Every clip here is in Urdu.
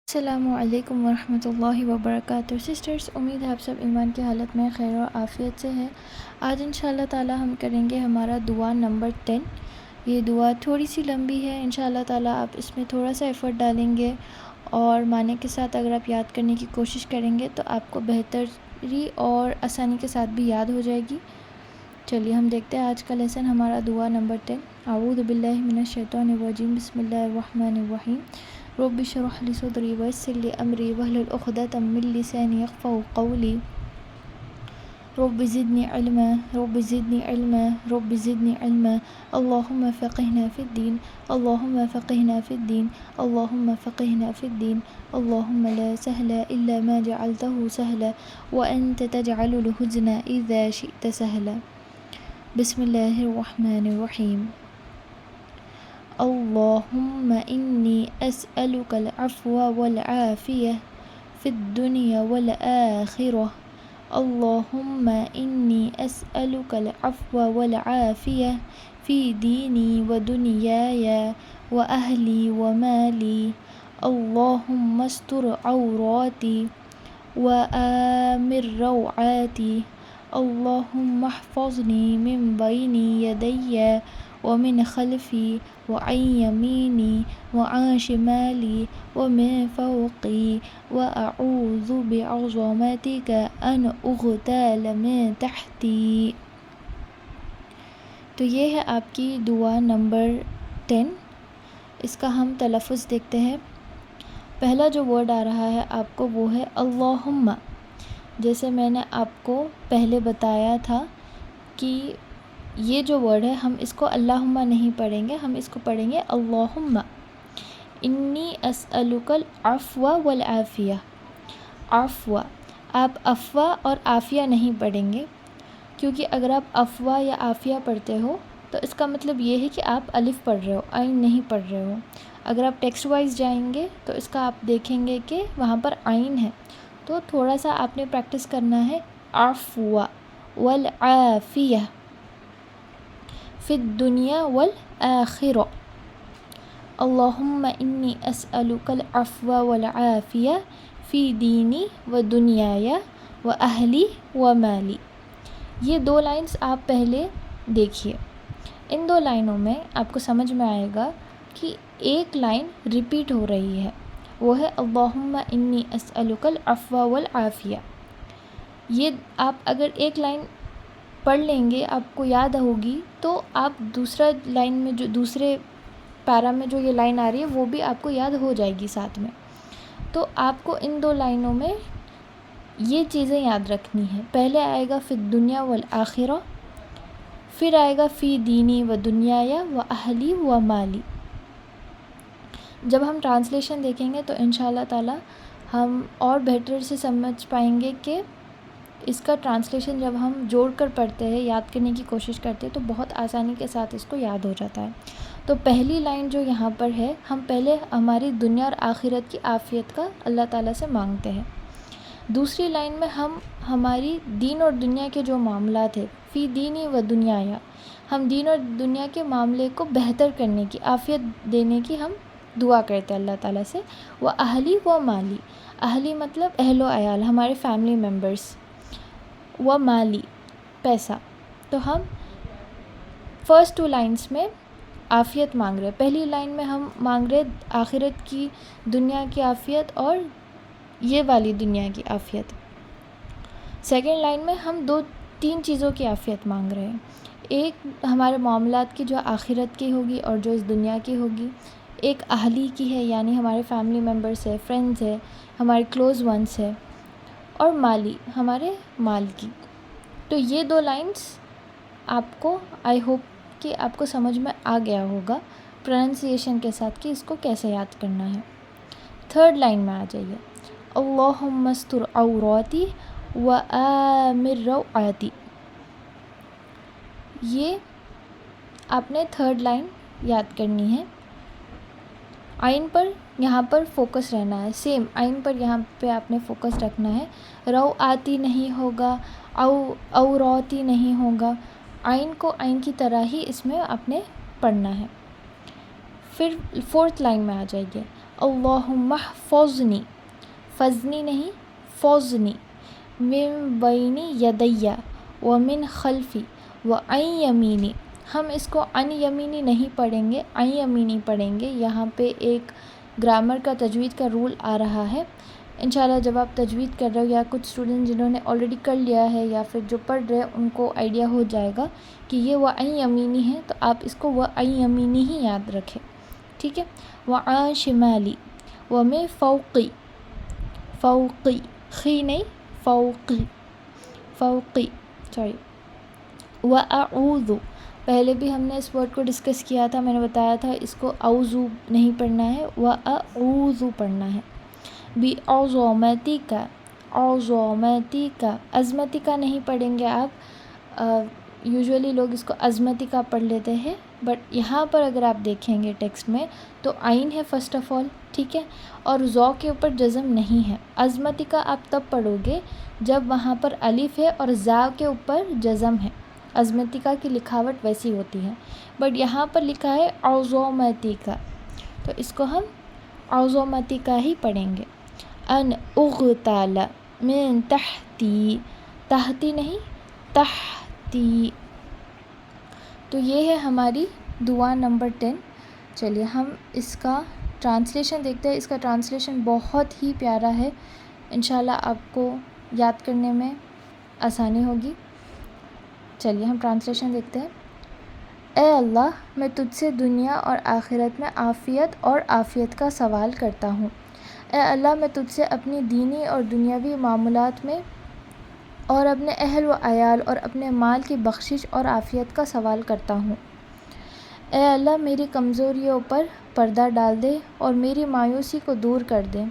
السلام علیکم ورحمۃ اللہ وبرکاتہ سسٹرز، امید ہے آپ سب ایمان کی حالت میں خیر و عافیت سے ہیں۔ آج انشاءاللہ تعالی ہم کریں گے ہمارا دعا نمبر 10۔ یہ دعا تھوڑی سی لمبی ہے، انشاءاللہ تعالی آپ اس میں تھوڑا سا ایفرٹ ڈالیں گے اور معنی کے ساتھ اگر آپ یاد کرنے کی کوشش کریں گے تو آپ کو بہتری اور آسانی کے ساتھ بھی یاد ہو جائے گی۔ چلیے ہم دیکھتے ہیں آج کا لیسن، ہمارا دعا نمبر 10۔ اعوذ باللہ من الشیطان الرجیم، بسم اللہ الرحمن الرحیم۔ رب اشرح لی صدری ویسر لی امری واحلل عقدۃ من لسانی یفقہوا قولی۔ رب زدنی علما، رب زدنی علما، رب زدنی علما۔ اللہم فقہنا فی الدین، اللہم فقہنا فی الدین، اللہم فقہنا فی الدین۔ اللہم لا سہل الا ما جعلتہ سہلا وانت تجعل الحزن اذا شئت سہلا۔ بسم اللہ الرحمن الرحیم۔ اللہم انی اسألک العفو والعافیہ فی الدنیا والآخرہ۔ اللہم انی اسألک العفو والعافیہ فی دینی ودنیای واہلی ومالی۔ اللہم استر عوراتی وآمن روعاتی۔ اللہم احفظنی من بین یدی ومن خلفی وعن یمینی وعن شمالی ومن فوقی واعوذ بعظمتک ان اغتال من تحتی۔ تو یہ ہے آپ کی دعا نمبر 10۔ اس کا ہم تلفظ دیکھتے ہیں۔ پہلا جو ورڈ آ رہا ہے آپ کو وہ ہے اللہم۔ جیسے میں نے آپ کو پہلے بتایا تھا کہ یہ جو ورڈ ہے ہم اس کو اللہم نہیں پڑھیں گے، ہم اس کو پڑھیں گے اللہم۔ انی اسألک العفو والعافیہ۔ عفو، آپ عفو اور عافیہ نہیں پڑھیں گے، کیونکہ اگر آپ عفو یا عافیہ پڑھتے ہو تو اس کا مطلب یہ ہے کہ آپ الف پڑھ رہے ہو، عین نہیں پڑھ رہے ہو۔ اگر آپ ٹیکسٹ وائز جائیں گے تو اس کا آپ دیکھیں گے کہ وہاں پر عین ہے، تو تھوڑا سا آپ نے پریکٹس کرنا ہے۔ عفو والعافیہ فی الدنیا والآخرہ۔ اللہم انی اسألک العفو والعافیہ فی دینی ودنیای واہلی ومالی۔ یہ دو لائنز آپ پہلے دیکھیے۔ ان دو لائنوں میں آپ کو سمجھ میں آئے گا کہ ایک لائن ریپیٹ ہو رہی ہے، وہ ہے اللہم انی اسألک العفو والعافیہ۔ یہ آپ اگر ایک لائن پڑھ لیں گے، آپ کو یاد ہوگی، تو آپ دوسرا لائن میں جو دوسرے پیرا میں جو یہ لائن آ رہی ہے وہ بھی آپ کو یاد ہو جائے گی ساتھ میں۔ تو آپ کو ان دو لائنوں میں یہ چیزیں یاد رکھنی ہے۔ پہلے آئے گا فی الدنیا والآخرہ، پھر آئے گا فی دینی و دنیای و اہلی و مالی۔ جب ہم ٹرانسلیشن دیکھیں گے تو انشاءاللہ تعالی ہم اور بہتر سے سمجھ پائیں گے کہ اس کا ٹرانسلیشن جب ہم جوڑ کر پڑھتے ہیں، یاد کرنے کی کوشش کرتے ہیں، تو بہت آسانی کے ساتھ اس کو یاد ہو جاتا ہے۔ تو پہلی لائن جو یہاں پر ہے، ہم پہلے ہماری دنیا اور آخرت کی عافیت کا اللہ تعالیٰ سے مانگتے ہیں۔ دوسری لائن میں ہم ہماری دین اور دنیا کے جو معاملات ہیں، فی دینی و دنیایا، ہم دین اور دنیا کے معاملے کو بہتر کرنے کی، عافیت دینے کی ہم دعا کرتے ہیں اللہ تعالیٰ سے۔ وہ اہلی و مالی، اہلی مطلب اہل و عیال، ہمارے فیملی ممبرس، و مالی پیسہ۔ تو ہم فرسٹ ٹو لائنس میں عافیت مانگ رہے، پہلی لائن میں ہم مانگ رہے آخرت کی، دنیا کی عافیت اور یہ والی دنیا کی عافیت۔ سیکنڈ لائن میں ہم تین چیزوں کی عافیت مانگ رہے ہیں۔ ایک ہمارے معاملات کی جو آخرت کی ہوگی اور جو اس دنیا کی ہوگی، ایک اہلی کی ہے یعنی ہمارے فیملی ممبرس ہے، فرینڈز ہے، ہمارے کلوز ونس ہے، اور مالی ہمارے مال کی۔ تو یہ دو لائنز آپ کو آئی ہوپ کہ آپ کو سمجھ میں آ گیا ہوگا پروننسیشن کے ساتھ کہ اس کو کیسے یاد کرنا ہے۔ تھرڈ لائن میں آ جائیے، اللہم استر عوراتی وآمن روعاتی۔ یہ آپ نے تھرڈ لائن یاد کرنی ہے۔ عین پر یہاں پر فوکس رہنا ہے، سیم عین پر یہاں پہ آپ نے فوکس رکھنا ہے۔ روعاتی نہیں ہوگا، عوراتی نہیں ہوگا، عین کو عین کی طرح ہی اس میں آپ نے پڑھنا ہے۔ پھر فورتھ لائن میں آ جائیے، اللہم احفظنی، فضنی نہیں فوزنی، من بین یدی ومن خلفی وعن یمینی. ہم اس کو عن یمینی نہیں پڑھیں گے، عن یمینی پڑھیں گے. یہاں پہ ایک گرامر کا تجوید کا رول آ رہا ہے. انشاءاللہ جب آپ تجوید کر رہے ہو یا کچھ اسٹوڈنٹ جنہوں نے آلریڈی کر لیا ہے یا پھر جو پڑھ رہے ہیں ان کو آئیڈیا ہو جائے گا کہ یہ وعن یمینی ہے، تو آپ اس کو وعن یمینی ہی یاد رکھیں. ٹھیک ہے. وعن شمالی ومن فوقی، فوقی خی نہیں فوقی، فوقی سوری. وَأَعُوذُ، پہلے بھی ہم نے اس ورڈ کو ڈسکس کیا تھا، میں نے بتایا تھا اس کو اعوذو نہیں پڑھنا ہے، وَأَعُوذُ پڑھنا ہے. بِعَظَمَتِکَ، عظمتِکَ، عظمتِکَ نہیں پڑھیں گے آپ. یوزولی لوگ اس کو عظمتِکَ پڑھ لیتے ہیں، بٹ یہاں پر اگر آپ دیکھیں گے ٹیکسٹ میں تو عین ہے فرسٹ آف آل. ٹھیک ہے. اور ذو کے اوپر جزم نہیں ہے. عظمتِکَ آپ تب پڑھو گے جب وہاں پر الف ہے اور زا کے اوپر جزم ہے. عظمتِکَ کی لکھاوٹ ویسی ہوتی ہے، بٹ یہاں پر لکھا ہے عظمتِکَ، تو اس کو ہم عظمتِکَ ہی پڑھیں گے. ان اغتال من تحتی، تحتی نہیں تحتی. تو یہ ہے ہماری دعا نمبر 10. چلیے ہم اس کا ٹرانسلیشن دیکھتے ہیں. اس کا ٹرانسلیشن بہت ہی پیارا ہے، انشاءاللہ آپ کو یاد کرنے میں آسانی ہوگی. چلیے ہم ٹرانسلیشن دیکھتے ہیں. اے اللہ، میں تجھ سے دنیا اور آخرت میں عافیت اور عافیت کا سوال کرتا ہوں. اے اللہ، میں تجھ سے اپنی دینی اور دنیاوی معاملات میں اور اپنے اہل و عیال اور اپنے مال کی بخشش اور عافیت کا سوال کرتا ہوں. اے اللہ، میری کمزوریوں پر پردہ ڈال دے اور میری مایوسی کو دور کر دے،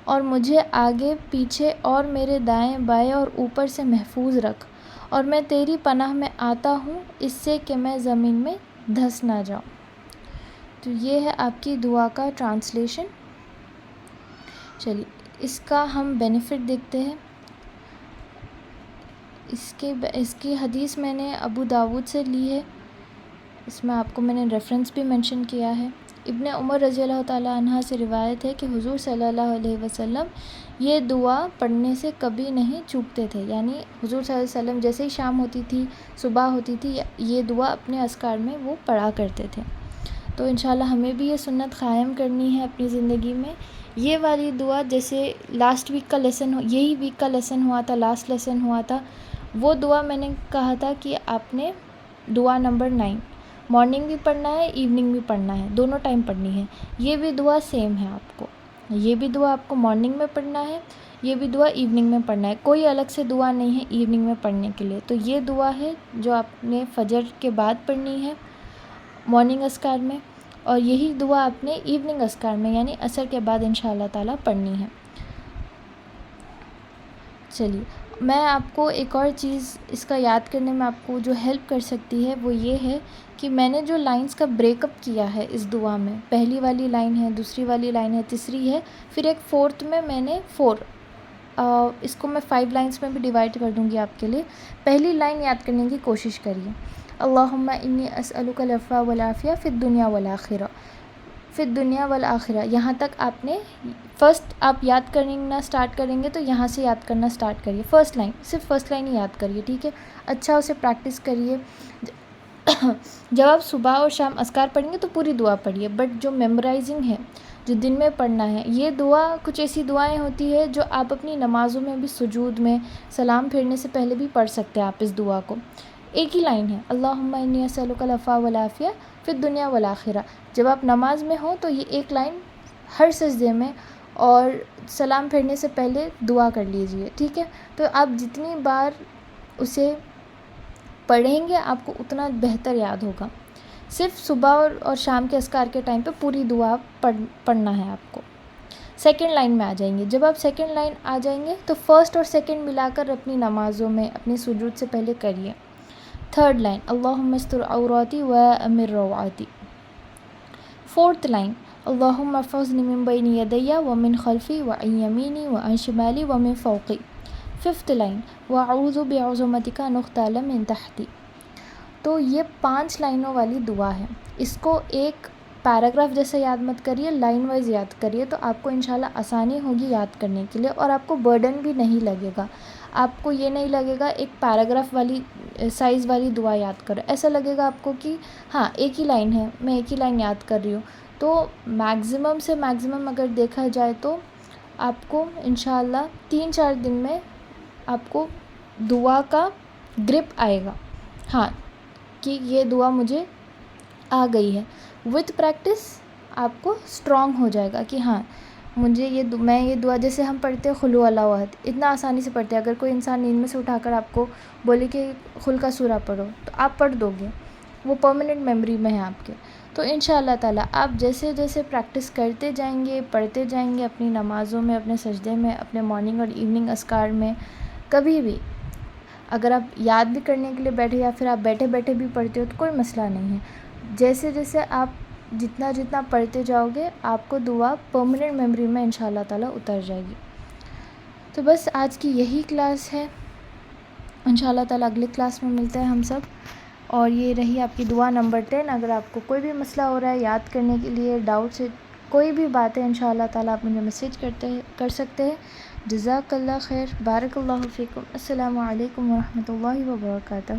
اور مجھے آگے پیچھے اور میرے دائیں بائیں اور اوپر سے محفوظ رکھ، اور میں تیری پناہ میں آتا ہوں اس سے کہ میں زمین میں دھس نہ جاؤں. تو یہ ہے آپ کی دعا کا ٹرانسلیشن. چلیے اس کا ہم بینیفٹ دیکھتے ہیں. اس کی حدیث میں نے ابو داود سے لی ہے، اس میں آپ کو میں نے ریفرنس بھی منشن کیا ہے. ابن عمر رضی اللہ تعالیٰ عنہ سے روایت ہے کہ حضور صلی اللہ علیہ وسلم یہ دعا پڑھنے سے کبھی نہیں چوکتے تھے. یعنی حضور صلی اللہ علیہ وسلم جیسے ہی شام ہوتی تھی، صبح ہوتی تھی، یہ دعا اپنے اذکار میں وہ پڑھا کرتے تھے. تو انشاءاللہ ہمیں بھی یہ سنت قائم کرنی ہے اپنی زندگی میں. یہ والی دعا جیسے لاسٹ ویک کا لیسن یہی ویک کا لیسن ہوا تھا، لاسٹ لیسن ہوا تھا، وہ دعا میں نے کہا تھا کہ آپ نے دعا نمبر 9 مارننگ بھی پڑھنا ہے، ایوننگ بھی پڑھنا ہے، دونوں ٹائم پڑھنی ہے. یہ بھی دعا سیم ہے آپ کو، یہ بھی دعا آپ کو مارننگ میں پڑھنا ہے، یہ بھی دعا ایوننگ میں پڑھنا ہے. کوئی الگ سے دعا نہیں ہے ایوننگ میں پڑھنے کے لیے. تو یہ دعا ہے جو آپ نے فجر کے بعد پڑھنی ہے مارننگ اذکار میں، اور یہی دعا آپ نے ایوننگ اذکار میں یعنی عصر کے بعد انشاءاللہ تعالیٰ پڑھنی ہے. چلیے میں آپ کو ایک اور چیز اس کا یاد کرنے میں آپ کو جو ہیلپ کر سکتی ہے وہ یہ ہے کہ میں نے جو لائنز کا بریک اپ کیا ہے اس دعا میں، پہلی والی لائن ہے، دوسری والی لائن ہے، تیسری ہے، پھر ایک فورتھ میں نے 4، اس کو میں 5 لائنز میں بھی ڈیوائڈ کر دوں گی آپ کے لیے. پہلی لائن یاد کرنے کی کوشش کریے، اللہم انی اسألک العفو والعافیہ فی الدنیا والآخرہ، فی الدنیا والآخرہ. یہاں تک آپ نے فرسٹ آپ یاد کرنا اسٹارٹ کریں گے تو یہاں سے یاد کرنا اسٹارٹ کریے. فرسٹ لائن، صرف فرسٹ لائن ہی یاد کریے. ٹھیک ہے. اچھا اسے پریکٹس کریے. جب آپ صبح اور شام اذکار پڑھیں گے تو پوری دعا پڑھیے، بٹ جو میمورائزنگ ہے، جو دن میں پڑھنا ہے، یہ دعا کچھ ایسی دعائیں ہوتی ہے جو آپ اپنی نمازوں میں بھی، سجود میں، سلام پھیرنے سے پہلے بھی پڑھ سکتے ہیں. آپ اس دعا کو ایک ہی لائن ہے، اللہم انی اسألک العفو والعافیہ فی الدنیا والآخرہ. جب آپ نماز میں ہوں تو یہ ایک لائن ہر سجدے میں اور سلام پھیرنے سے پہلے دعا کر لیجئے. ٹھیک ہے. تو آپ جتنی بار اسے پڑھیں گے آپ کو اتنا بہتر یاد ہوگا. صرف صبح اور شام کے اذکار کے ٹائم پہ پوری دعا پڑھنا ہے آپ کو. سیکنڈ لائن میں آ جائیں گے. جب آپ سیکنڈ لائن آ جائیں گے تو فرسٹ اور سیکنڈ ملا کر اپنی نمازوں میں اپنی سجود سے پہلے کریے. تھرڈ لائن، اللہم استر عوراتی و امر روعاتی. فورتھ لائن، اللہم احفظنی من بین یدی ومن خلفی وعن یمینی وعن شمالی ومن فوقی. ففتھ لائن، واعوذ بعظمتک ان اغتال من تحتی. تو یہ 5 لائنوں والی دعا ہے. اس کو ایک پیراگراف جیسے یاد مت کریے، لائن وائز یاد کریے، تو آپ کو انشاءاللہ آسانی ہوگی یاد کرنے کے لیے، اور آپ کو برڈن بھی نہیں لگے گا. آپ کو یہ نہیں لگے گا ایک پیراگراف والی سائز والی دعا یاد کرو، ایسا لگے گا آپ کو کہ ہاں ایک ہی لائن ہے، میں ایک ہی لائن یاد کر رہی ہوں. تو میکزیمم سے میکزیمم اگر دیکھا جائے تو آپ کو انشاءاللہ 3-4 دن میں آپ کو دعا کا گرپ آئے گا، ہاں کہ یہ دعا مجھے آ گئی ہے. وتھ پریکٹس آپ کو اسٹرانگ ہو جائے گا کہ ہاں مجھے میں یہ دعا، جیسے ہم پڑھتے ہیں قل هو اللہ احد، اتنا آسانی سے پڑھتے ہیں. اگر کوئی انسان نیند میں سے اٹھا کر آپ کو بولے کہ قل کا سورہ پڑھو تو آپ پڑھ دو گے، وہ پرماننٹ میموری میں ہے آپ کے. تو ان شاء اللہ تعالیٰ آپ جیسے جیسے پریکٹس کرتے جائیں گے، پڑھتے جائیں گے اپنی نمازوں میں، اپنے سجدے میں، اپنے مارننگ اور ایوننگ اذکار میں، کبھی بھی اگر آپ یاد بھی کرنے کے لیے بیٹھے یا پھر آپ بیٹھے بیٹھے بھی پڑھتے ہو تو کوئی مسئلہ نہیں ہے. جیسے جیسے آپ جتنا پڑھتے جاؤ گے آپ کو دعا پرماننٹ میموری میں ان شاء اللہ تعالیٰ اتر جائے گی. تو بس آج کی یہی کلاس ہے، ان شاء اللہ تعالیٰ اگلی کلاس میں ملتے ہیں ہم سب. اور یہ رہی آپ کی دعا نمبر 10. اگر آپ کو کوئی بھی مسئلہ ہو رہا ہے یاد کرنے کے لیے، ڈاؤٹ سے کوئی بھی بات ہے، ان شاء اللہ تعالیٰ آپ مجھے میسیج کر سکتے ہیں. جزاک اللہ خیر، بارک اللہ فیکم. السلام علیکم ورحمۃ اللہ وبرکاتہ.